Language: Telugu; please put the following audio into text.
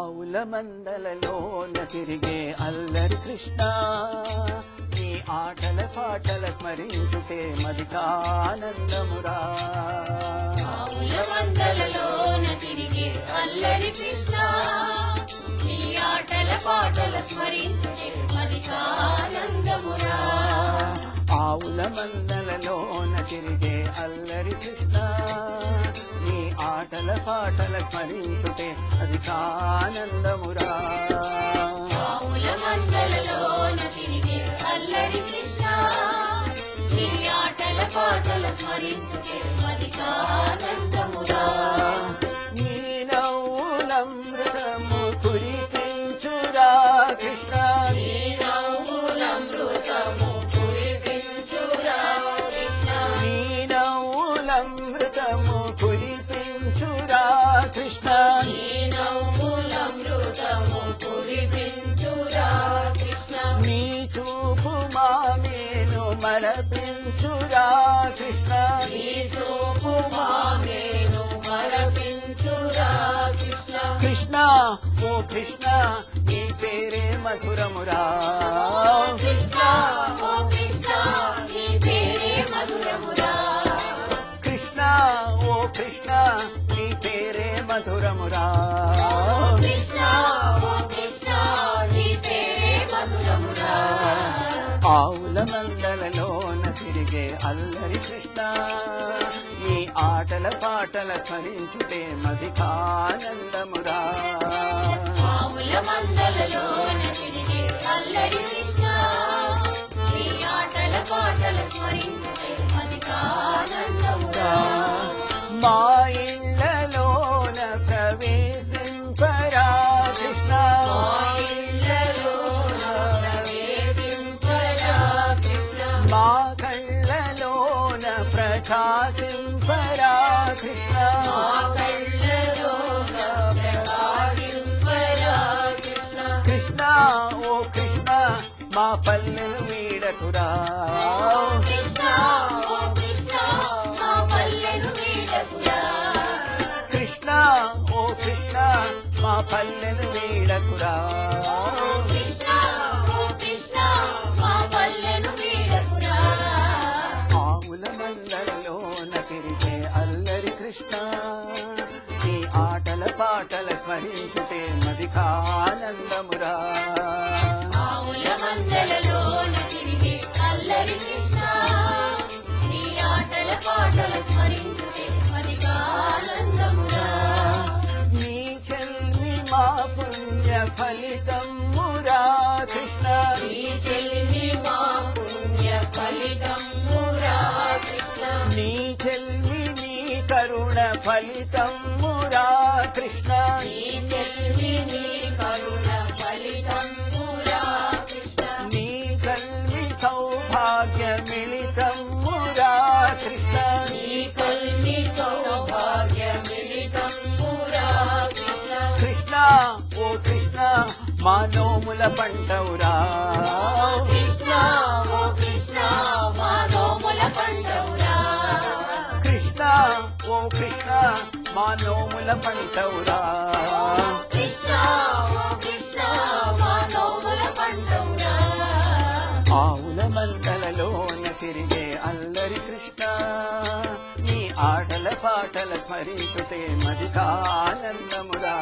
ఆవుల మందలలోన తిరిగే అల్లరి కృష్ణ, నీ ఆటల పాటల స్మరించుటే మదికానందమురా. ఆవుల మందలలోన తిరిగే అల్లరి కృష్ణ, నీ ఆటల పాటల స్మరించుటే మదికానందమురా. ఆవుల మందలలోన తిరిగే అల్లరి కృష్ణ, నీ ఆటల పాటల స్మరించుటే అధికానందమురా. ఆవుల మందలలోన తిరిగే అల్లరి కృష్ణ, నీ ఆటల పాటల స్మరించుటే మదికానందమురా. నీ నవ్వులమృతము కురిపించురా కృష్ణ, నీ నవ్వులమృతము కురిపించురా కృష్ణ, నీ నవ్వులమృతము కురిపించురా కృష్ణ, నీ నవ్వులమృతము కురిపించురా కృష్ణ, నీ చూపు మామేను మరపించురా కృష్ణ, నీ చూపు మామేను మరపించురా కృష్ణ. కృష్ణ ఓ కృష్ణ నీ పేరే మధురమురా. కృష్ణ ఓ కృష్ణ నీ పేరే మధురమురా. కృష్ణ ఓ కృష్ణ నీ పేరే మధురమురా. కృష్ణ ఓ కృష్ణ నీ పేరే మధురమురా. ఆవుల మందలలోన తిరిగే అల్లరి కృష్ణ, ఈ ఆటల పాటల స్మరించుటే మదికానందమురా. ఆవుల మందలలోన తిరిగే అల్లరి కృష్ణ, నీ ఆటల పాటల స్మరించుటే మదికానందమురా. మా ఇళ్ళలోన ప్రవేశింపరా కృష్ణ, మా ఇళ్ళలోన ప్రవేశింపరా కృష్ణ, మా కళ్ళలోన ప్రకాశింపరా కృష్ణ, మా కళ్ళలోన ప్రకాశింపరా కృష్ణ. కృష్ణ ఓ కృష్ణ మా పల్లెలు వీడకురా. కృష్ణ ఓ కృష్ణ మా పల్లెను వీడకురా. కృష్ణ ఓ కృష్ణ మా పల్లెలు వీడకురా. కృష్ణ ఓ కృష్ణ మా పల్లెను వీడకురా. ఆవుల మందలలోన తిరిగే అల్లరి కృష్ణ, ఈ ఆటల పాటల స్మరించుటే మదికానందమురా. ఆవుల మందలలోన తిరిగే అల్లరి కృష్ణ, నీ ఆటల పాటల స్మరించుటే మదికానందమురా. నీ చెల్మి మా పుణ్య ఫలితమురా కృష్ణ, నీ చెల్లి మా పుణ్య ఫలితమురా కృష్ణ, నీ చెల్మి నీ కరుణ ఫలితమురా కృష్ణ, నీ చెల్లి నీ కరుణ ఫలితమురా కృష్ణ, నీ కల్వి సౌభాగ్య మిళితమురా కృష్ణ, నీ కల్మి సౌభాగ్య మిళితమురా కృష్ణ. కృష్ణ ఓ కృష్ణ మా నోముల పంటవురా. కృష్ణ ఓ కృష్ణ మా నోముల పంటవురా. కృష్ణ ఓ కృష్ణ మా నోముల పంటవురా. కృష్ణ ఓ కృష్ణ మా నోముల పంటవురా. ఆవుల మందలలోన తిరిగే అల్లరి కృష్ణ, నీ ఆటల పాటల స్మరించుటే మదికానందమురా.